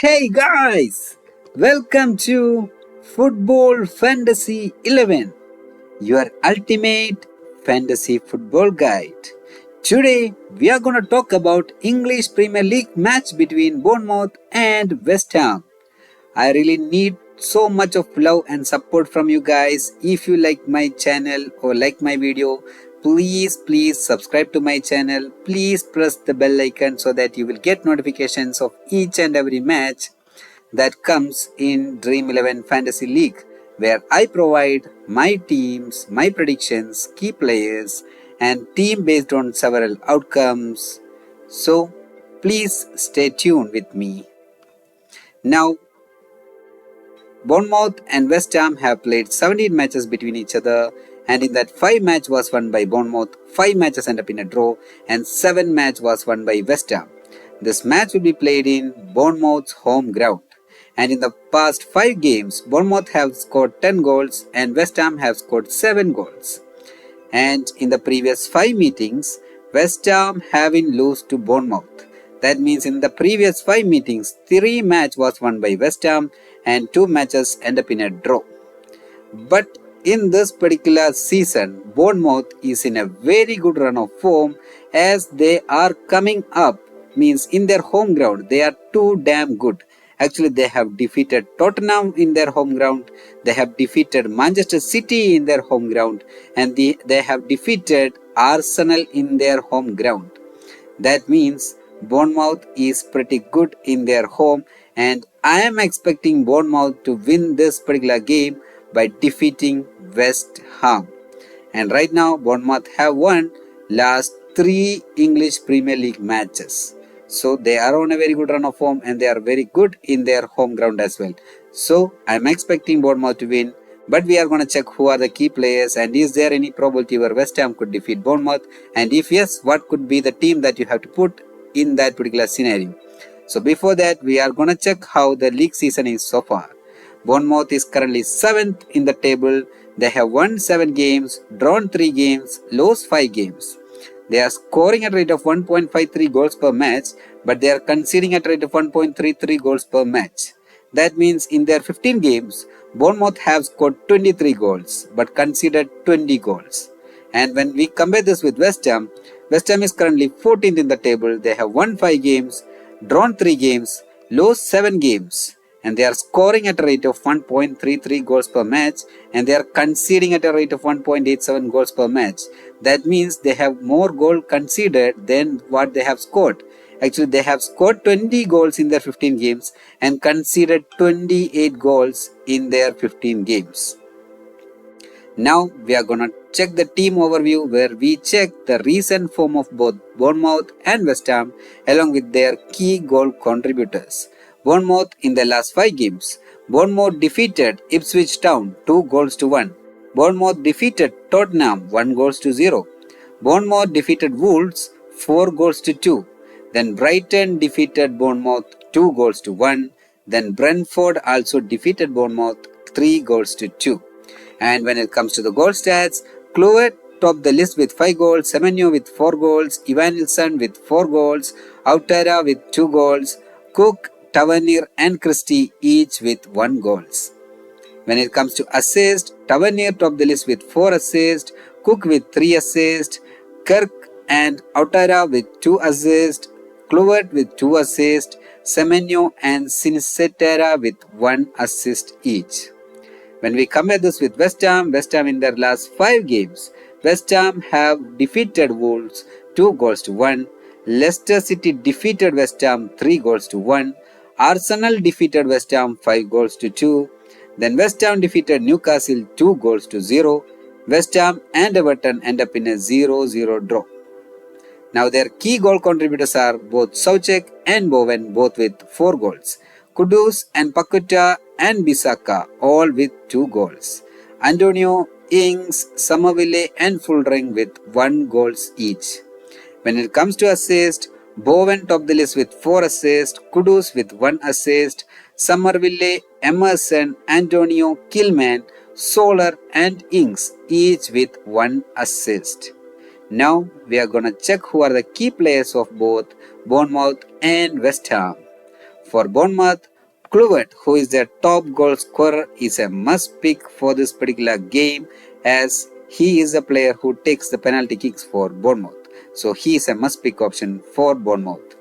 Hey guys, welcome to Football Fantasy 11, your ultimate fantasy football guide. Today we are going to talk about English Premier League match between Bournemouth and West Ham. I really need so much of love and support from you guys. If you like my channel or like my video, please subscribe to my channel. Please press the bell icon so that you will get notifications of each and every match that comes in Dream11 Fantasy League, where I provide my teams, my predictions, key players, and team based on several outcomes. So please stay tuned with me. Now, Bournemouth and West Ham have played 17 matches between each other, and in that 5 match was won by Bournemouth, 5 matches end up in a draw, and 7 match was won by West Ham. This match will be played in Bournemouth's home ground. And in the past 5 games, Bournemouth have scored 10 goals and West Ham have scored 7 goals. And in the previous 5 meetings, West Ham having lost to Bournemouth. That means in the previous 5 meetings, 3 match was won by West Ham and 2 matches end up in a draw. But in this particular season, Bournemouth is in a very good run of form as they are coming up, means in their home ground, they are too damn good. Actually, they have defeated Tottenham in their home ground, they have defeated Manchester City in their home ground, and they have defeated Arsenal in their home ground. That means Bournemouth is pretty good in their home, and I am expecting Bournemouth to win this particular game by defeating West Ham. And right now, Bournemouth have won last 3 English Premier League matches. So they are on a very good run of form and they are very good in their home ground as well. So I am expecting Bournemouth to win, but we are going to check who are the key players and is there any probability where West Ham could defeat Bournemouth, and if yes, what could be the team that you have to put in that particular scenario. So before that, we are going to check how the league season is so far. Bournemouth is currently 7th in the table. They have won 7 games, drawn 3 games, lost 5 games. They are scoring at a rate of 1.53 goals per match, but they are conceding at a rate of 1.33 goals per match. That means in their 15 games, Bournemouth have scored 23 goals, but conceded 20 goals. And when we compare this with West Ham is currently 14th in the table. They have won 5 games, drawn 3 games, lost 7 games, and they are scoring at a rate of 1.33 goals per match, and they are conceding at a rate of 1.87 goals per match. That means they have more goals conceded than what they have scored. Actually, they have scored 20 goals in their 15 games and conceded 28 goals in their 15 games. Now we are going to check the team overview, where we check the recent form of both Bournemouth and West Ham along with their key goal contributors. Bournemouth in the last 5 games. Bournemouth defeated Ipswich Town 2 goals to 1. Bournemouth defeated Tottenham 1 goals to 0. Bournemouth defeated Wolves 4 goals to 2. Then Brighton defeated Bournemouth 2 goals to 1. Then Brentford also defeated Bournemouth 3 goals to 2. And when it comes to the goal stats, Clovet topped the list with 5 goals, Semenyo with 4 goals, Evanilson with 4 goals, Outara with 2 goals, Cook, Tavernier and Christie each with 1 goals. When it comes to assists, Tavernier topped the list with 4 assists, Cook with 3 assists, Kirk and Outara with 2 assists, Clovet with 2 assists, Semenyo and Sinisterra with 1 assist each. When we compare this with West Ham in their last 5 games, West Ham have defeated Wolves 2 goals to 1, Leicester City defeated West Ham 3 goals to 1, Arsenal defeated West Ham 5 goals to 2, then West Ham defeated Newcastle 2 goals to 0, West Ham and Everton end up in a 0-0 draw. Now their key goal contributors are both Soucek and Bowen, both with 4 goals. Kudus and Paqueta and Bissaka all with 2 goals. Antonio, Ings, Somerville and Fulring with 1 goals each. When it comes to assist, Bowen topped the list with 4 assists, Kudus with 1 assist, Somerville, Emerson, Antonio, Kilman, Solar and Ings each with 1 assist. Now we are going to check who are the key players of both Bournemouth and West Ham. For Bournemouth, Kluivert, who is their top goal scorer, is a must pick for this particular game as he is a player who takes the penalty kicks for Bournemouth. So he is a must pick option for Bournemouth.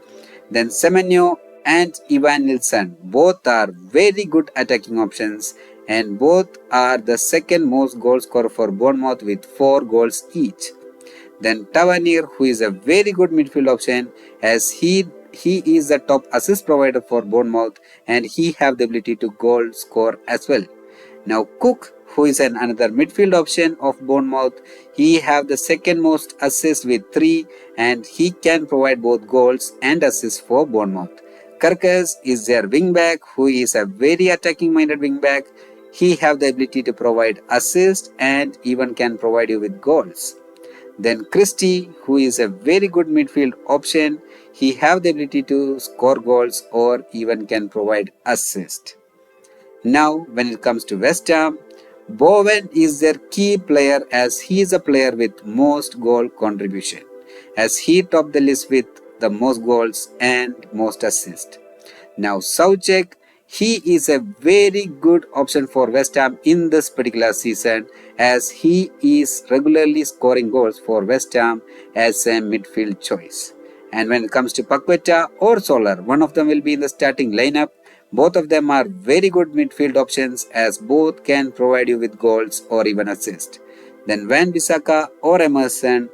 Then Semenyo and Ivan Nilsson both are very good attacking options and both are the second most goal scorer for Bournemouth with 4 goals each. Then Tavernier, who is a very good midfield option as he is the top assist provider for Bournemouth and he have the ability to goal score as well. Now Cook, who is another midfield option of Bournemouth, he have the second most assists with 3 and he can provide both goals and assists for Bournemouth. Karkas is their wingback who is a very attacking minded wingback. He have the ability to provide assists and even can provide you with goals. Then Christie, who is a very good midfield option, he have the ability to score goals or even can provide assist. Now, when it comes to West Ham, Bowen is their key player as he is a player with most goal contribution, as he topped the list with the most goals and most assists. Now, Soucek, he is a very good option for West Ham in this particular season as he is regularly scoring goals for West Ham as a midfield choice. And when it comes to Paqueta or Solar, one of them will be in the starting lineup. Both of them are very good midfield options as both can provide you with goals or even assist. Then Wan-Bissaka or Emerson,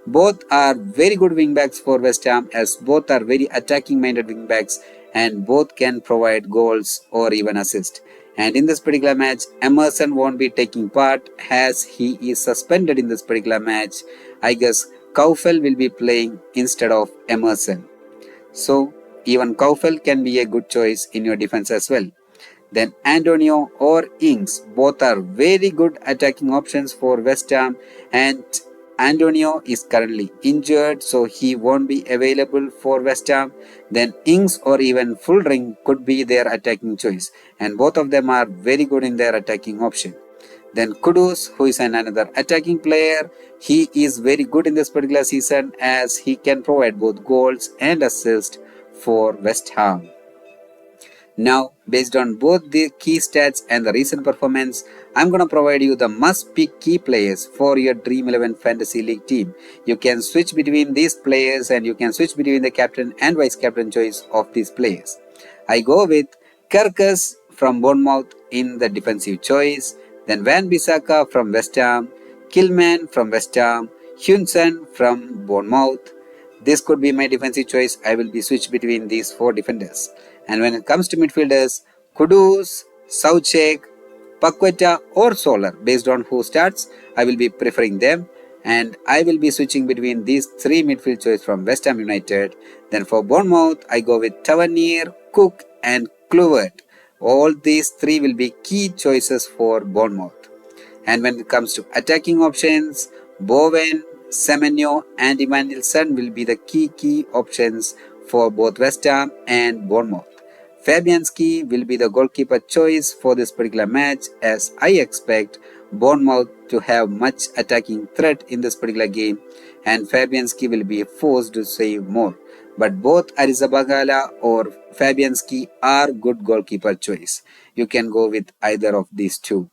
both are very good wingbacks for West Ham as both are very attacking minded wingbacks and both can provide goals or even assist. And in this particular match, Emerson won't be taking part as he is suspended in this particular match. I guess Kaufel will be playing instead of Emerson. So even Kaufel can be a good choice in your defense as well. Then Antonio or Ings, both are very good attacking options for West Ham and Antonio is currently injured so he won't be available for West Ham. Then Ings or even Fulring could be their attacking choice and both of them are very good in their attacking option. Then Kudus, who is another attacking player, he is very good in this particular season as he can provide both goals and assists for West Ham. Now, based on both the key stats and the recent performance, I'm going to provide you the must-pick key players for your Dream11 Fantasy League team. You can switch between these players and you can switch between the captain and vice-captain choice of these players. I go with Karkas from Bournemouth in the defensive choice, then Wan-Bissaka from West Ham, Kilman from West Ham, Hunson from Bournemouth. This could be my defensive choice. I will be switched between these 4 defenders. And when it comes to midfielders, Kudus, Soucek, Paqueta or Solar, based on who starts, I will be preferring them. And I will be switching between these 3 midfield choices from West Ham United. Then for Bournemouth, I go with Tavernier, Cook and Kluivert. All these 3 will be key choices for Bournemouth. And when it comes to attacking options, Bowen, Semenyo and Ivan Nilsson will be the key options for both West Ham and Bournemouth. Fabianski will be the goalkeeper choice for this particular match as I expect Bournemouth to have much attacking threat in this particular game and Fabianski will be forced to save more. But both Arrizabalaga or Fabianski are good goalkeeper choice. You can go with either of these 2.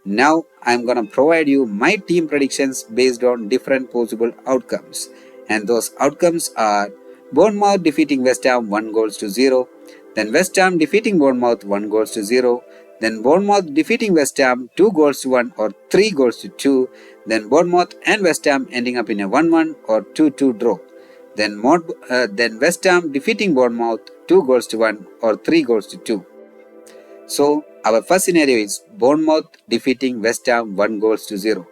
Now I'm going to provide you my team predictions based on different possible outcomes. And those outcomes are Bournemouth defeating West Ham 1-0. Then West Ham defeating Bournemouth 1-0. Then Bournemouth defeating West Ham 2-1 or 3-2. Then Bournemouth and West Ham ending up in a 1-1 or 2-2 draw. Then West Ham defeating Bournemouth 2-1 or 3-2. So our first scenario is Bournemouth defeating West Ham 1-0.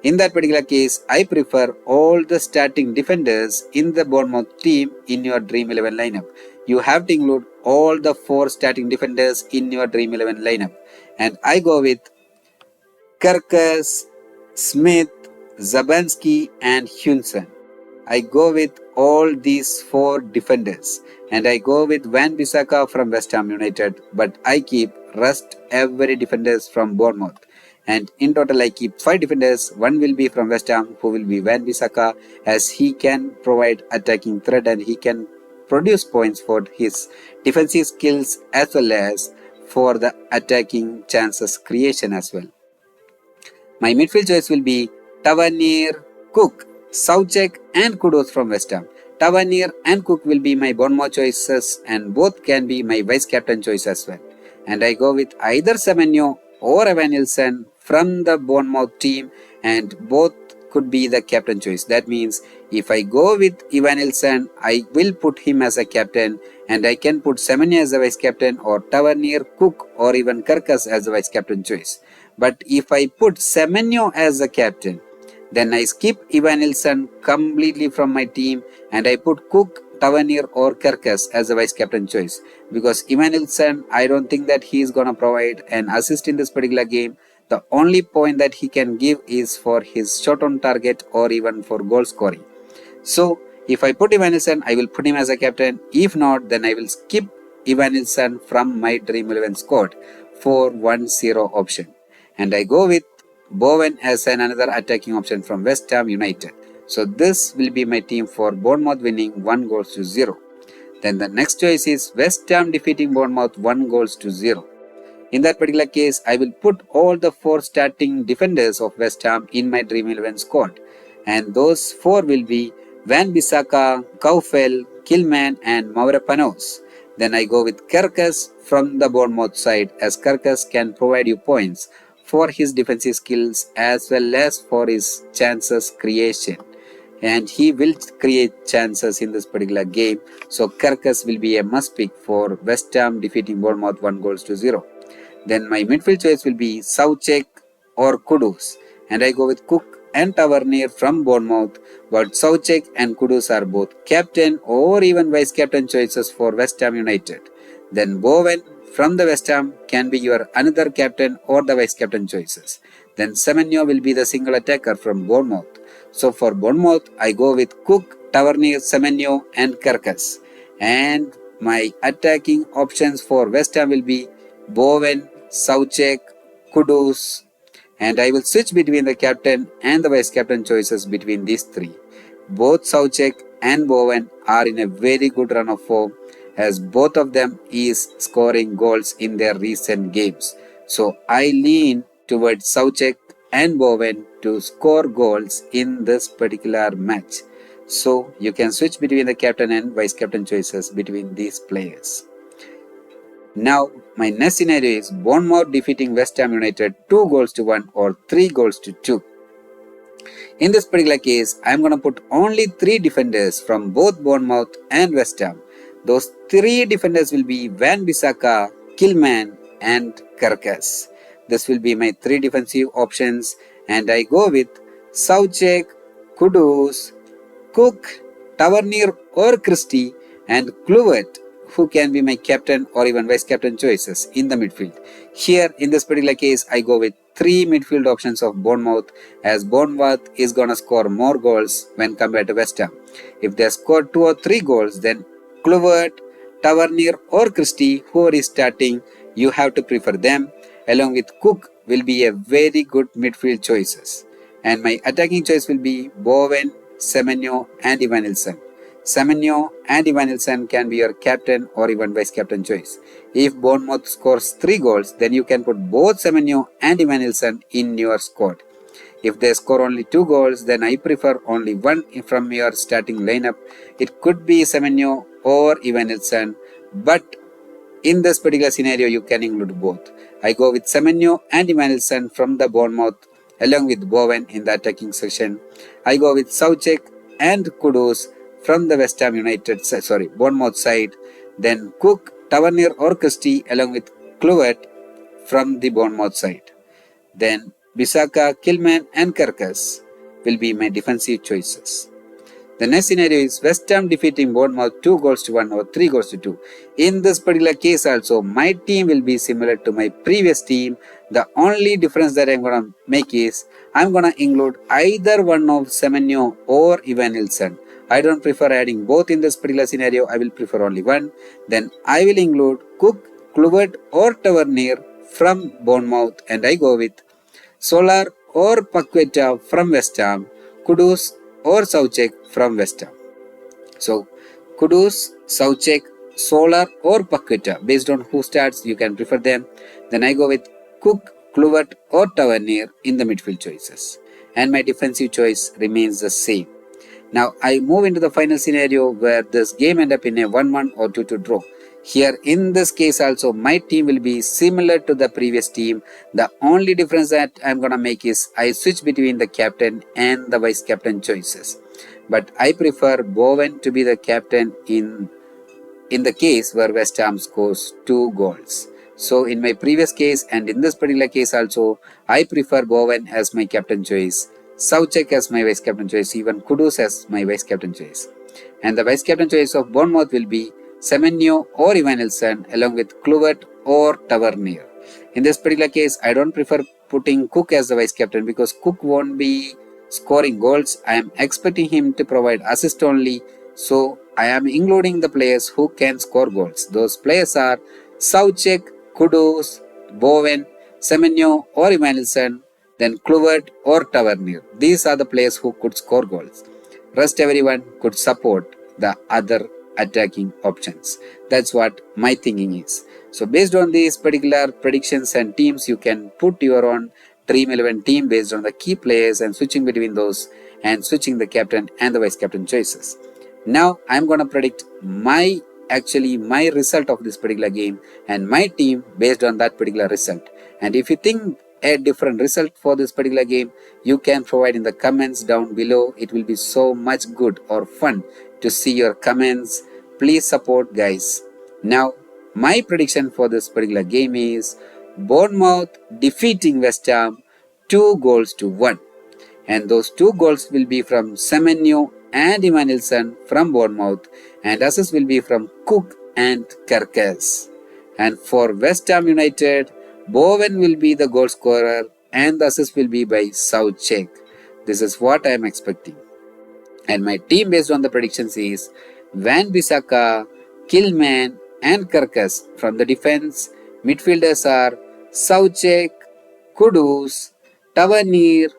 In that particular case, I prefer all the starting defenders in the Bournemouth team in your Dream11 lineup. You have to include all the 4 starting defenders in your Dream11 lineup. And I go with Karkas, Smith, Zabanski and Hunson. I go with all these 4 defenders. And I go with Wan-Bissaka from West Ham United. But I keep rest every defenders from Bournemouth. And in total I keep 5 defenders. 1 will be from West Ham who will be Wan-Bissaka as he can provide attacking threat and he can produce points for his defensive skills as well as for the attacking chances creation as well. My midfield choice will be Tavernier, Cook, Soucek and Kudus from West Ham. Tavernier and Cook will be my Bournemouth choices and both can be my vice captain choice as well. And I go with either Semenyo or Evanilson from the Bournemouth team and both could be the captain choice. That means if I go with Evanilson, I will put him as a captain and I can put Semenyo as a vice captain or Tavernier, Cook or even Karkas as a vice captain choice. But if I put Semenyo as a captain, then I skip Evanilson completely from my team and I put Cook, Tavernier or Karkas as a vice captain choice. Because Evanilson, I don't think that he is going to provide an assist in this particular game. The only point that he can give is for his shot on target or even for goal scoring. So if I put Evanilson, I will put him as a captain. If not, then I will skip Evanilson from my Dream11 squad for 1-0 option. And I go with Bowen as another attacking option from West Ham United. So this will be my team for Bournemouth winning 1-0. Then the next choice is West Ham defeating Bournemouth 1-0. In that particular case, I will put all the 4 starting defenders of West Ham in my Dream11 squad. And those 4 will be Van Bissaka, Kaufel, Kilman and Mavropanos. Then I go with Karkas from the Bournemouth side as Karkas can provide you points for his defensive skills as well as for his chances creation. And he will create chances in this particular game. So Karkas will be a must pick for West Ham defeating Bournemouth 1-0. Then my midfield choice will be Soucek or Kudus. And I go with Cook and Tavernier from Bournemouth. But Soucek and Kudus are both captain or even vice captain choices for West Ham United. Then Bowen from the West Ham can be your another captain or the vice captain choices. Then Semenyo will be the single attacker from Bournemouth. So for Bournemouth, I go with Cook, Tavernier, Semenyo and Karkas. And my attacking options for West Ham will be Bowen, Soucek, Kudus. And I will switch between the captain and the vice captain choices between these 3. Both Soucek and Bowen are in a very good run of form as both of them is scoring goals in their recent games. So I lean towards Soucek and Bowen to score goals in this particular match. So you can switch between the captain and vice captain choices between these players. Now my next scenario is Bournemouth defeating West Ham United 2-1 or 3-2. In this particular case, I am going to put only 3 defenders from both Bournemouth and West Ham. Those 3 defenders will be Van Bissaka, Kilman and Karkas. This will be my 3 defensive options and I go with Soucek, Kudus, Cook, Tavernier or Christie and Kluivert, who can be my captain or even vice captain choices in the midfield. Here in this particular case, I go with 3 midfield options of Bournemouth as Bournemouth is going to score more goals when compared to West Ham. If they score 2 or 3 goals, then Kluivert, Tavernier or Christie, whoever is starting, you have to prefer them. Along with Cook will be a very good midfield choices. And my attacking choice will be Bowen, Semenyo and Evanilson. Semenyo and Evanilson can be your captain or even vice captain choice. If Bournemouth scores 3 goals, then you can put both Semenyo and Evanilson in your squad. If they score only 2 goals, then I prefer only one from your starting lineup. It could be Semenyo or Evanilson, but in this particular scenario, you can include both. I go with Semenyo and Evanilson from the Bournemouth along with Bowen in the attacking section. I go with Soucek and Kudus from the West Ham Bournemouth side. Then Cook, Tavernier or Christie along with Kluivert from the Bournemouth side. Then Bissaka, Kilman and Karkas will be my defensive choices. The next scenario is West Ham defeating Bournemouth 2-1 or 3-2. In this particular case also, my team will be similar to my previous team. The only difference that I'm going to make is I'm going to include either one of Semenyo or Evanilson. I don't prefer adding both in this particular scenario. I will prefer only one. Then I will include Cook, Kluivert or Tavernier from Bournemouth and I go with Solar or Paqueta from West Ham, Kudus or Soucek from West Ham. So Kudus, Soucek, Solar or Paqueta. Based on who starts, you can prefer them. Then I go with Cook, Kluivert or Tavernier in the midfield choices. And my defensive choice remains the same. Now I move into the final scenario where this game end up in a 1-1 or 2-2 draw. Here in this case also my team will be similar to the previous team. The only difference that I'm gonna make is I switch between the captain and the vice captain choices. But I prefer Bowen to be the captain in the case where West Ham scores 2 goals. So in my previous case and in this particular case also, I prefer Bowen as my captain choice, Soucek as my vice captain choice, even Kudus as my vice captain choice. And the vice captain choice of Bournemouth will be Semenyo or Evanilson along with Kluivert or Tavernier. In this particular case, I don't prefer putting Cook as the vice captain because Cook won't be scoring goals. I am expecting him to provide assist only. So I am including the players who can score goals. Those players are Soucek, Kudus, Bowen, Semenyo or Evanilson, then Kluivert or Tavernier. These are the players who could score goals. Rest everyone could support the other attacking options. That's what my thinking is. So based on these particular predictions and teams, you can put your own Dream11 team based on the key players and switching between those and switching the captain and the vice captain choices. Now I'm going to predict my result of this particular game and my team based on that particular result. And if you think a different result for this particular game, you can provide in the comments down below. It will be so much good or fun to see your comments. Please support guys. Now my prediction for this particular game is Bournemouth defeating West Ham 2-1. And those 2 goals will be from Semenyo and Evanilson from Bournemouth, and assist will be from Cook and Kerkez. And for West Ham United, Bowen will be the goal scorer and the assist will be by Soucek. This is what I am expecting. And my team based on the predictions is Van Bissaka, Kilman and Kerkez. From the defense, midfielders are Soucek, Kudus, Tavernier,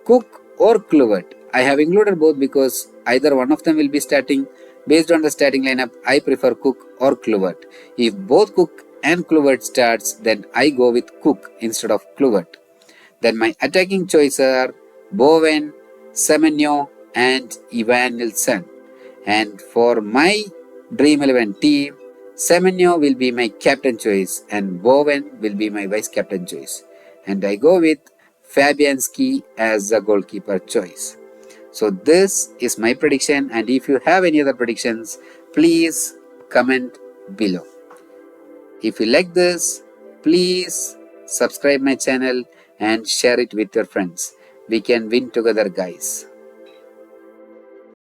Cook or Kluivert. I have included both because either one of them will be starting. Based on the starting lineup, I prefer Cook or Kluivert. If both Cook and Kluivert starts, then I go with Cook instead of Kluivert. Then my attacking choices are Bowen, Semenyo and Evanilson. And for my Dream11 team, Semenyo will be my captain choice and Bowen will be my vice captain choice. And I go with Fabianski as the goalkeeper choice. So this is my prediction, and if you have any other predictions, please comment below. If you like this, please subscribe my channel and share it with your friends. We can win together guys.